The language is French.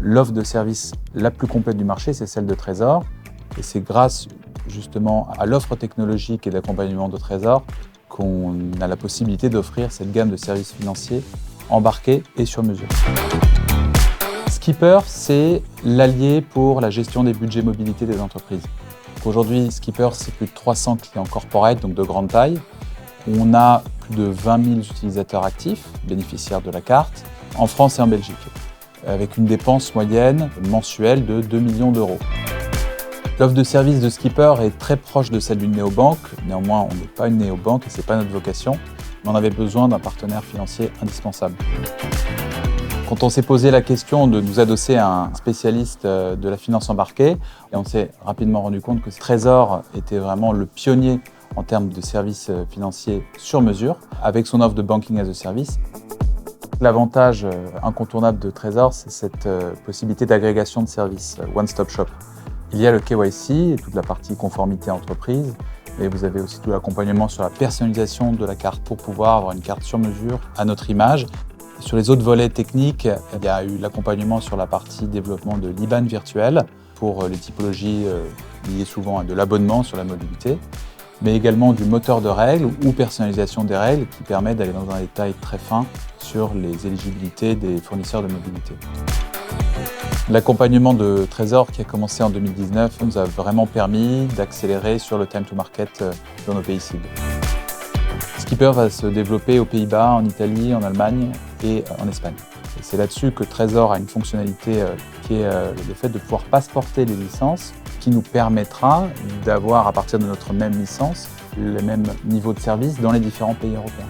l'offre de service la plus complète du marché, c'est celle de Trésor. Et c'est grâce justement à l'offre technologique et d'accompagnement de Trésor qu'on a la possibilité d'offrir cette gamme de services financiers embarqués et sur mesure. Skipper, c'est l'allié pour la gestion des budgets mobilité des entreprises. Aujourd'hui, Skipper, c'est plus de 300 clients corporate, donc de grande taille. On a plus de 20 000 utilisateurs actifs, bénéficiaires de la carte, en France et en Belgique, avec une dépense moyenne mensuelle de 2 millions d'euros. L'offre de service de Skipper est très proche de celle d'une néobanque. Néanmoins, on n'est pas une néobanque et ce n'est pas notre vocation, mais on avait besoin d'un partenaire financier indispensable. Quand on s'est posé la question de nous adosser à un spécialiste de la finance embarquée, et on s'est rapidement rendu compte que Trésor était vraiment le pionnier en termes de services financiers sur mesure, avec son offre de banking as a service. L'avantage incontournable de Trésor, c'est cette possibilité d'agrégation de services, one-stop shop. Il y a le KYC et toute la partie conformité entreprise, et vous avez aussi tout l'accompagnement sur la personnalisation de la carte pour pouvoir avoir une carte sur mesure à notre image. Sur les autres volets techniques, il y a eu l'accompagnement sur la partie développement de l'IBAN virtuel pour les typologies liées souvent à de l'abonnement sur la mobilité, mais également du moteur de règles ou personnalisation des règles qui permet d'aller dans un détail très fin sur les éligibilités des fournisseurs de mobilité. L'accompagnement de Trésor qui a commencé en 2019 nous a vraiment permis d'accélérer sur le time to market dans nos pays cibles. Skipper va se développer aux Pays-Bas, en Italie, en Allemagne et en Espagne. Et c'est là-dessus que Trésor a une fonctionnalité qui est le fait de pouvoir passeporter les licences, qui nous permettra d'avoir à partir de notre même licence le même niveau de service dans les différents pays européens.